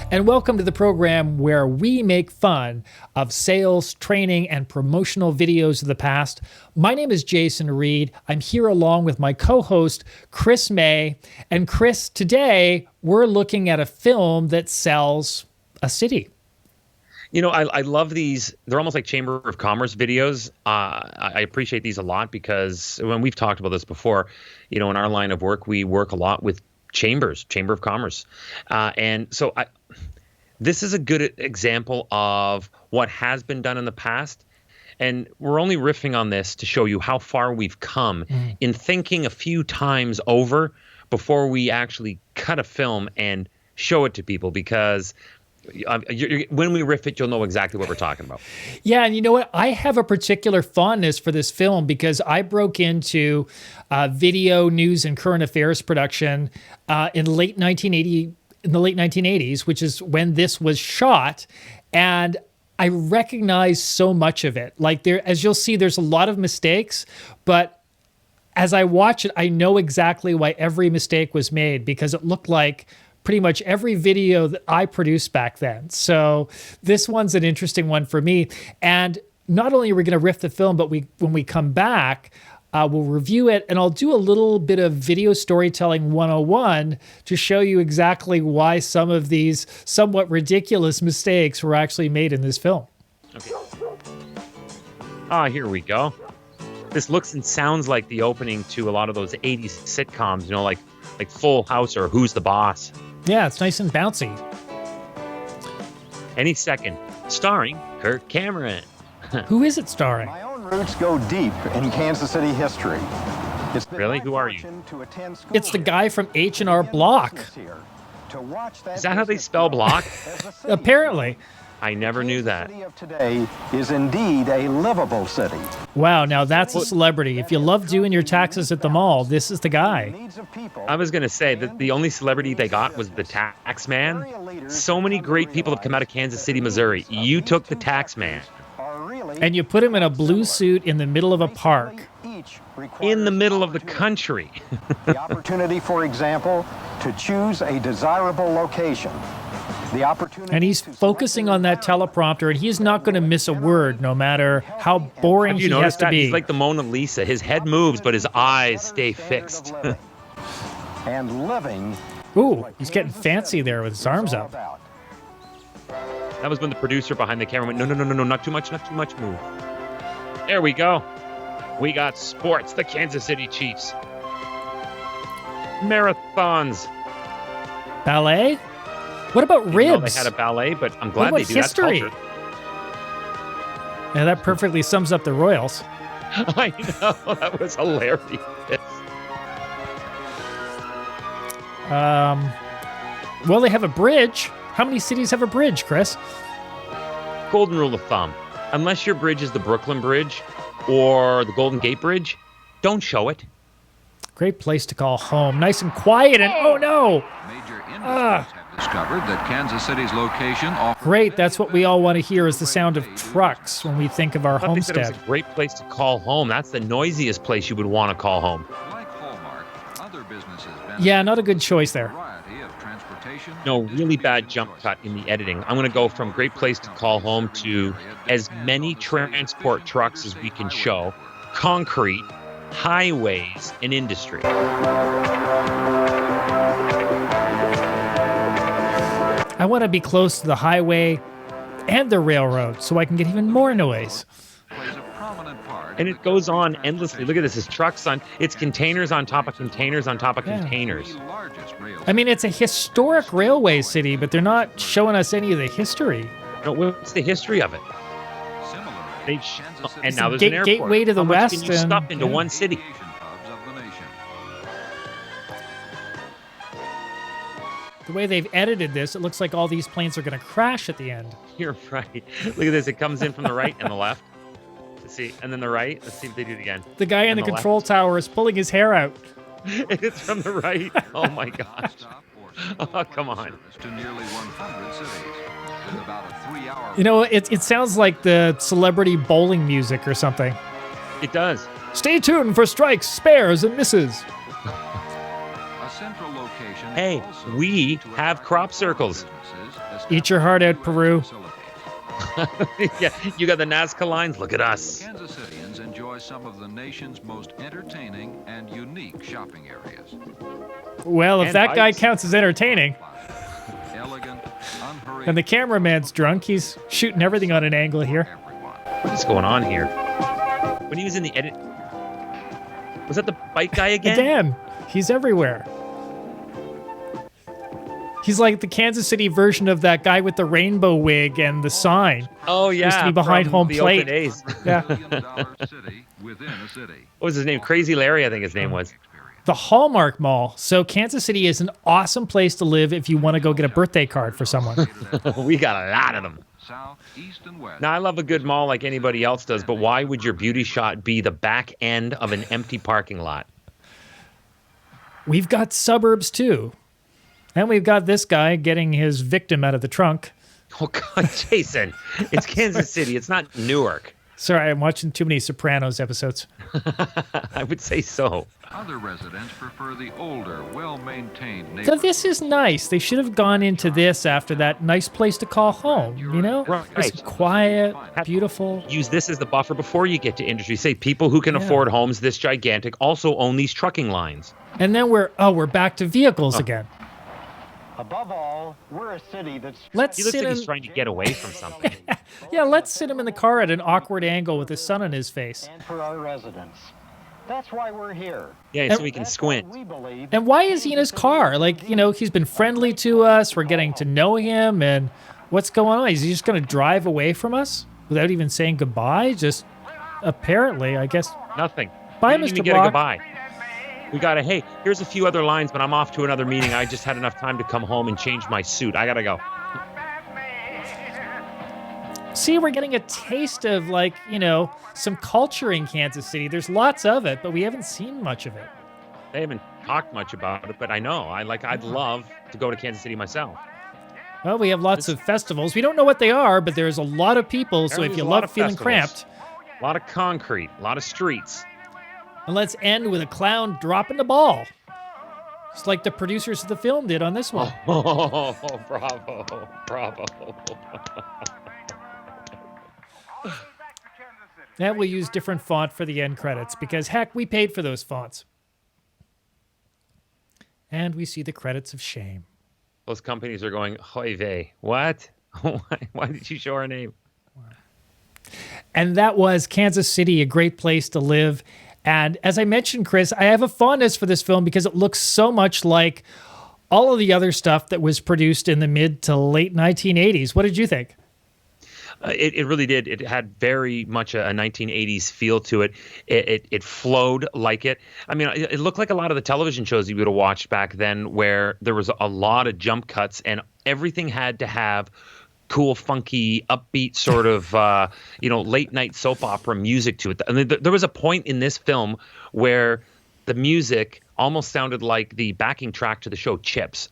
and welcome to the program where we make fun of sales, training, and promotional videos of the past. My name is Jason Reid. I'm here along with my co-host, Chris May. And Chris, today we're looking at a film that sells a city. You know, I love these. They're almost like Chamber of Commerce videos. I appreciate these a lot because when we've talked about this before, you know, in our line of work, we work a lot with Chamber of Commerce. And so this is a good example of what has been done in the past. And we're only riffing on this to show you how far we've come in thinking a few times over before we actually cut a film and show it to people, because when we riff it, you'll know exactly what we're talking about. Yeah, and you know what? I have a particular fondness for this film because I broke into video, news, and current affairs production in the late 1980s, which is when this was shot, and I recognize so much of it. Like as you'll see, there's a lot of mistakes, but as I watch it, I know exactly why every mistake was made, because it looked like pretty much every video that I produced back then. So this one's an interesting one for me. And not only are we going to riff the film, but when we come back, we'll review it, and I'll do a little bit of video storytelling 101 to show you exactly why some of these somewhat ridiculous mistakes were actually made in this film. Okay. Here we go. This looks and sounds like the opening to a lot of those 80s sitcoms, you know, like Full House or Who's the Boss. Yeah, it's nice and bouncy. Any second. Starring Kirk Cameron. Who is it starring? My own roots go deep in Kansas City history. Really? Who are you? It's the guy from H&R Block. Is that how they spell block? Apparently. I never knew that. The city of today is indeed a livable city. Wow, now that's a celebrity. If you love doing your taxes at the mall, this is the guy. I was going to say that the only celebrity they got was the tax man. So many great people have come out of Kansas City, Missouri. You took the tax man. And you put him in a blue suit in the middle of a park. In the middle of the country. The opportunity, for example, to choose a desirable location. The opportunity, and he's focusing on that teleprompter, and he's not going to miss a word, no matter how boring he has to be. He's like the Mona Lisa. His head moves, but his eyes stay fixed. And living. Ooh, he's getting fancy there with his arms up. That was when the producer behind the camera went, no, not too much move. There we go. We got sports, the Kansas City Chiefs. Marathons. Ballet? What about ribs? They had a ballet, but I'm glad they do. History? That's culture. Yeah, that perfectly sums up the Royals. I know, that was hilarious. Well, they have a bridge. How many cities have a bridge, Chris? Golden rule of thumb. Unless your bridge is the Brooklyn Bridge or the Golden Gate Bridge, don't show it. Great place to call home. Nice and quiet, and oh no! Major industries have discovered that Kansas City's location offers... Great, that's what we all want to hear, is the sound of trucks when we think of our homestead. I think that was a great place to call home. That's the noisiest place you would want to call home. Like Hallmark, other businesses yeah, not a good choice there. No, really bad jump cut in the editing. I'm going to go from great place to call home to as many transport trucks as we can show, concrete, highways, and industry. I want to be close to the highway and the railroad so I can get even more noise. And it goes on endlessly. Look at this. It's trucks on, it's containers on top of containers on top of containers. I mean, it's a historic railway city, but they're not showing us any of the history. No, what's the history of it? And now there's an airport. Gateway to the How much west. Can you stuff into one city? The way they've edited this, it looks like all these planes are going to crash at the end. You're right. Look at this. It comes in from the right and the left. Let's see. And then the right. Let's see if they do it again. The guy in the control tower is pulling his hair out. It's from the right. Oh, my gosh. Oh, come on. You know, it sounds like the celebrity bowling music or something. It does. Stay tuned for strikes, spares, and misses. A central location Hey, we have crop circles. Eat your heart out, Peru. Yeah, you got the Nazca lines. Look at us. Kansas Cityans enjoy some of the nation's most entertaining and unique shopping areas. Well, if And that guy bikes. counts as entertaining, Elegant, unhurried. and the cameraman's drunk, he's shooting everything on an angle here. Everyone. What is going on here? When he was in the edit, was that the bike guy again? Again, he's everywhere. He's like the Kansas City version of that guy with the rainbow wig and the sign. Oh yeah, Used to be behind from home the plate. Open A's. Yeah. $1 city within a city. What was his name? Crazy Larry, I think his name was. The Hallmark Mall. So Kansas City is an awesome place to live if you want to go get a birthday card for someone. We got a lot of them. South, east, and west. Now I love a good mall like anybody else does, but why would your beauty shot be the back end of an empty parking lot? We've got suburbs too. And we've got this guy getting his victim out of the trunk. Oh God, Jason, it's Kansas City. It's not Newark. Sorry, I'm watching too many Sopranos episodes. I would say so. Other residents prefer the older, well-maintained So neighborhood. this is nice. They should have gone into this after that nice place to call home, you know? Right. It's quiet, beautiful. Use this as the buffer before you get to industry. Say people who can afford homes this gigantic also own these trucking lines. And then we're back to vehicles again. Above all, we're a city that's Let's He looks sit like him. he's trying to get away from something. Yeah, let's sit him in the car at an awkward angle with the sun on his face. and for our residents. That's why we're here. Yeah, so we can That's squint. why we believe And why is he in his car? Like, you know, he's been friendly to us. We're getting to know him. And what's going on? Is he just going to drive away from us without even saying goodbye? Just apparently, I guess. Nothing. Bye, We didn't Mr. even get a Brock. goodbye. We got a, hey, here's a few other lines, but I'm off to another meeting. I just had enough time to come home and change my suit. I gotta go. See, we're getting a taste of, like, you know, some culture in Kansas City. There's lots of it, but we haven't seen much of it. They haven't talked much about it, but I know. I'd love to go to Kansas City myself. Well, we have lots of festivals. We don't know what they are, but there's a lot of people. So if Apparently you there's a lot love of feeling festivals. cramped, A lot of concrete, a lot of streets. and let's end with a clown dropping the ball. Just like the producers of the film did on this one. Oh, bravo, bravo. And we'll use different font for the end credits because, heck, we paid for those fonts. And we see the credits of shame. Those companies are going, hoy vey. What? Why did you show our name? And that was Kansas City, a great place to live. And as I mentioned, Chris, I have a fondness for this film because it looks so much like all of the other stuff that was produced in the mid to late 1980s. What did you think? It really did. It had very much a 1980s feel to it. It flowed like it. I mean, it looked like a lot of the television shows you would have watched back then where there was a lot of jump cuts and everything had to have cool, funky, upbeat sort of, late night soap opera music to it. I mean, there was a point in this film where the music almost sounded like the backing track to the show Chips.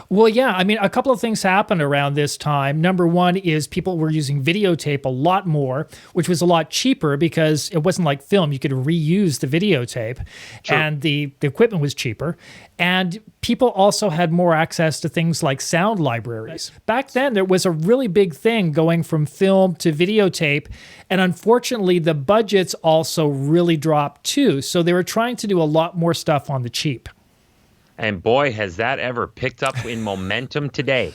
Well, yeah. I mean, a couple of things happened around this time. Number one is people were using videotape a lot more, which was a lot cheaper because it wasn't like film. You could reuse the videotape and the equipment was cheaper. And people also had more access to things like sound libraries. Back then, there was a really big thing going from film to videotape. And unfortunately, the budgets also really dropped too. So they were trying to do a lot more stuff on the cheap. And boy, has that ever picked up in momentum today.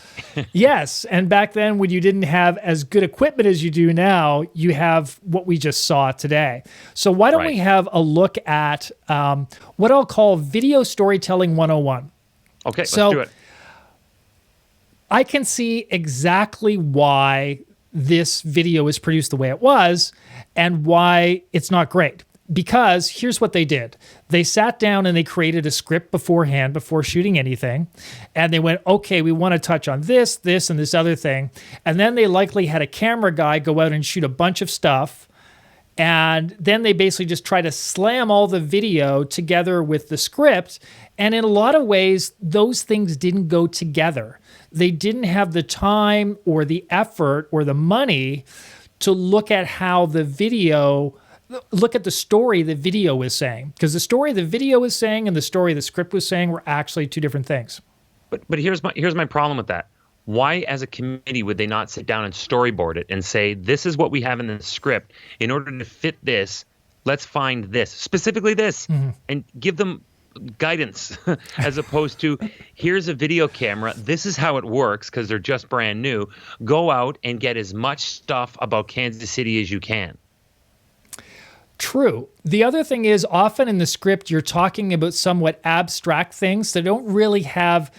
Yes. And back then, when you didn't have as good equipment as you do now, you have what we just saw today. So why don't we have a look at what I'll call Video Storytelling 101. Okay, So- let's do it. I can see exactly why this video is produced the way it was and why it's not great. Because here's what they did. They sat down and they created a script beforehand before shooting anything. And they went, okay, we want to touch on this, this, and this other thing. And then they likely had a camera guy go out and shoot a bunch of stuff. And then they basically just try to slam all the video together with the script. And in a lot of ways, those things didn't go together. They didn't have the time or the effort or the money to look at how the video, look at the story the video is saying. Because the story the video is saying and the story the script was saying were actually two different things. But here's my problem with that. Why, as a committee, would they not sit down and storyboard it and say, this is what we have in the script. In order to fit this, let's find this, specifically this, and give them guidance as opposed to, here's a video camera. This is how it works because they're just brand new. Go out and get as much stuff about Kansas City as you can. True. The other thing is, often in the script, you're talking about somewhat abstract things that don't really have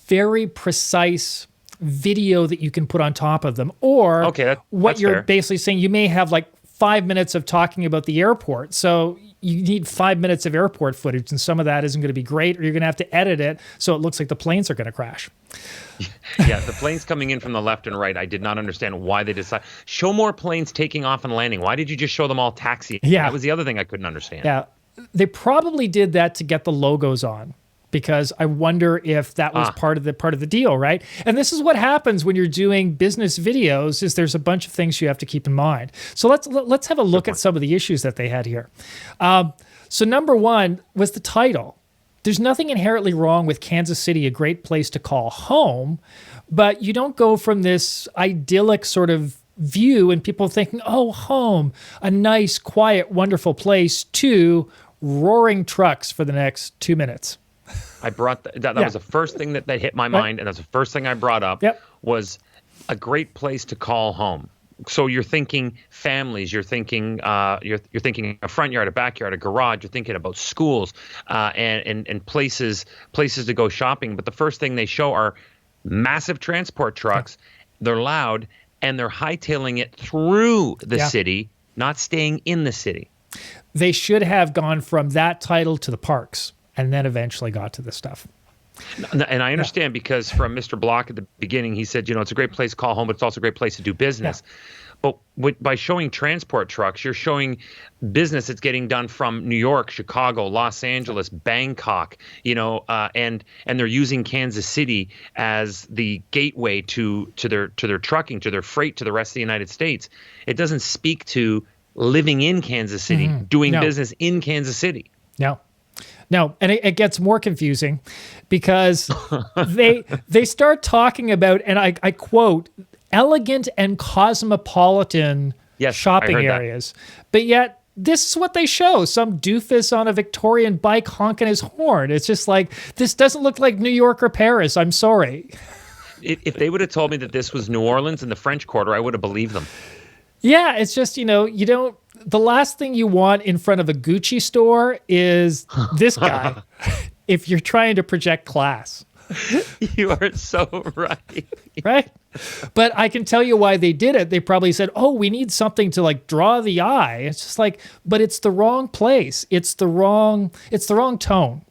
very precise video that you can put on top of them. Or what that's you're fair. basically saying, you may have like 5 minutes of talking about the airport. So you need 5 minutes of airport footage, and some of that isn't going to be great, or you're going to have to edit it so it looks like the planes are going to crash. Yeah, the planes coming in from the left and right, I did not understand why they decided. Show more planes taking off and landing. Why did you just show them all taxiing? Yeah. That was the other thing I couldn't understand. Yeah. They probably did that to get the logos on, because I wonder if that was part of the deal, right? And this is what happens when you're doing business videos, is there's a bunch of things you have to keep in mind. So let's have a look at some of the issues that they had here. So number one was the title. There's nothing inherently wrong with Kansas City, a great place to call home, but you don't go from this idyllic sort of view and people thinking, oh, home, a nice, quiet, wonderful place, to roaring trucks for the next 2 minutes. I brought that was the first thing that hit my mind, and that's the first thing I brought up. Was a great place to call home. So you're thinking families, you're thinking you're thinking a front yard, a backyard, a garage. You're thinking about schools and places to go shopping. But the first thing they show are massive transport trucks. They're loud, and they're hightailing it through the city, not staying in the city. They should have gone from that title to the parks, and then eventually got to this stuff. And I understand, because from Mr. Block at the beginning, he said, it's a great place to call home, but it's also a great place to do business. But by showing transport trucks, you're showing business that's getting done from New York, Chicago, Los Angeles, Bangkok, and they're using Kansas City as the gateway to their trucking, to their freight, to the rest of the United States. It doesn't speak to living in Kansas City, doing business in Kansas City. No, and it gets more confusing, because they start talking about, and I quote, elegant and cosmopolitan shopping areas. But yet, this is what they show. Some doofus on a Victorian bike honking his horn. It's just like, this doesn't look like New York or Paris. I'm sorry. If they would have told me that this was New Orleans in the French Quarter, I would have believed them. Yeah, it's just, you don't, the last thing you want in front of a Gucci store is this guy, if you're trying to project class. You are so right. Right? But I can tell you why they did it. They probably said, oh, we need something to like draw the eye. It's just like, but it's the wrong place. It's the wrong tone.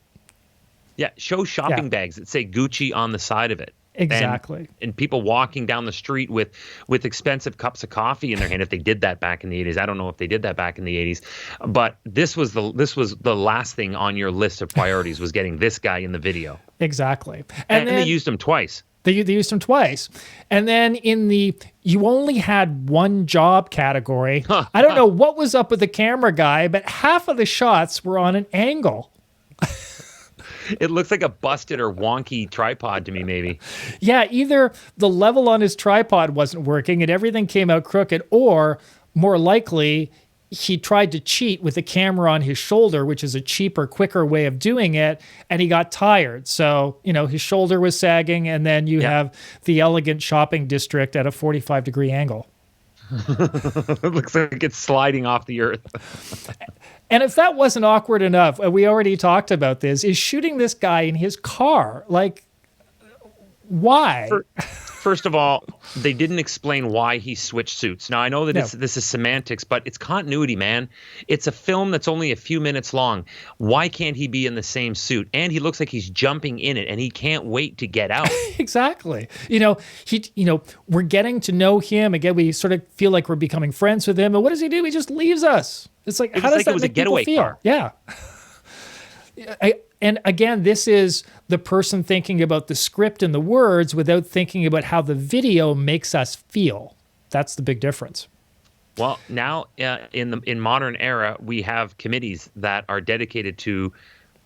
Yeah, show shopping bags that say Gucci on the side of it. Exactly. And people walking down the street with expensive cups of coffee in their hand. If they did that back in the 80s, I don't know if they did that back in the 80s, but this was the last thing on your list of priorities, was getting this guy in the video. Exactly. And then, they used him twice. They used him twice. And then in the you only had one job category, I don't know what was up with the camera guy, but half of the shots were on an angle. It looks like a busted or wonky tripod to me, maybe. Yeah, either the level on his tripod wasn't working and everything came out crooked, or more likely, he tried to cheat with the camera on his shoulder, which is a cheaper, quicker way of doing it, and he got tired. So, his shoulder was sagging, and then you have the elegant shopping district at a 45-degree angle. It looks like it's sliding off the earth. And if that wasn't awkward enough, we already talked about this, is shooting this guy in his car. Like, why? First of all, they didn't explain why he switched suits. Now, I know that this is semantics, but it's continuity, man. It's a film that's only a few minutes long. Why can't he be in the same suit? And he looks like he's jumping in it, and he can't wait to get out. Exactly. We're getting to know him. Again, we sort of feel like we're becoming friends with him. And what does he do? He just leaves us. It's like, how does that make people feel? Car. Yeah. And again, this is the person thinking about the script and the words without thinking about how the video makes us feel. That's the big difference. Well, now in modern era, we have committees that are dedicated to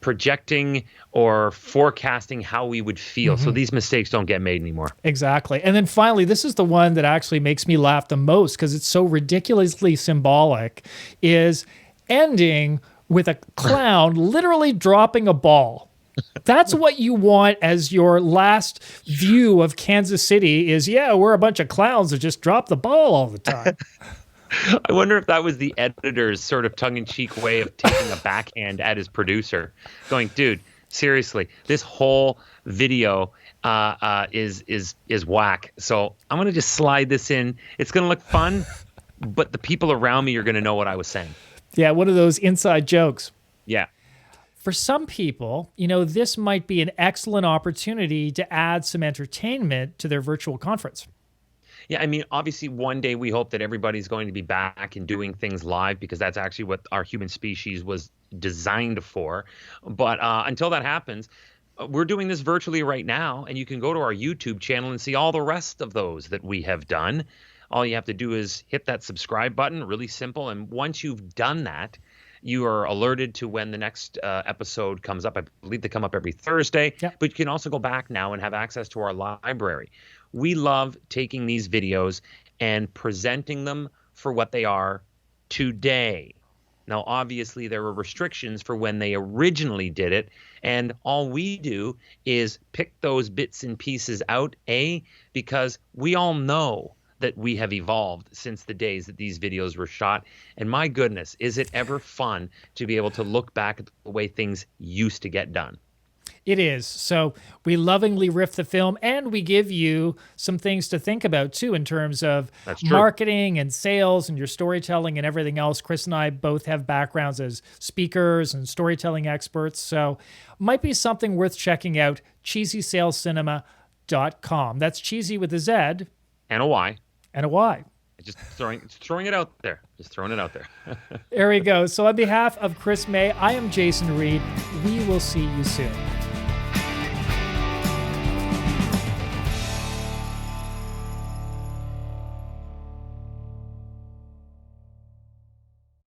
projecting or forecasting how we would feel. So these mistakes don't get made anymore. Exactly. And then finally, this is the one that actually makes me laugh the most because it's so ridiculously symbolic, is ending with a clown literally dropping a ball. That's what you want as your last view of Kansas City is, yeah, we're a bunch of clowns that just drop the ball all the time. I wonder if that was the editor's sort of tongue-in-cheek way of taking a backhand at his producer, going, dude, seriously, this whole video is whack. So I'm going to just slide this in. It's going to look fun, but the people around me are going to know what I was saying. Yeah, one of those inside jokes. Yeah. For some people, this might be an excellent opportunity to add some entertainment to their virtual conference. Yeah, I mean, obviously, one day we hope that everybody's going to be back and doing things live because that's actually what our human species was designed for. But until that happens, we're doing this virtually right now, and you can go to our YouTube channel and see all the rest of those that we have done. All you have to do is hit that subscribe button, really simple. And once you've done that, you are alerted to when the next episode comes up. I believe they come up every Thursday, but you can also go back now and have access to our library. We love taking these videos and presenting them for what they are today. Now, obviously, there were restrictions for when they originally did it, and all we do is pick those bits and pieces out, because we all know that we have evolved since the days that these videos were shot. And my goodness, is it ever fun to be able to look back at the way things used to get done? It is. So we lovingly riff the film, and we give you some things to think about too in terms of marketing and sales and your storytelling and everything else. Chris and I both have backgrounds as speakers and storytelling experts. So might be something worth checking out, cheezysalescinema.com. That's cheesy with a Z. And a Y. And a Y. Just throwing it out there. Just throwing it out there. There we go. So on behalf of Chris May, I am Jason Reid. We will see you soon.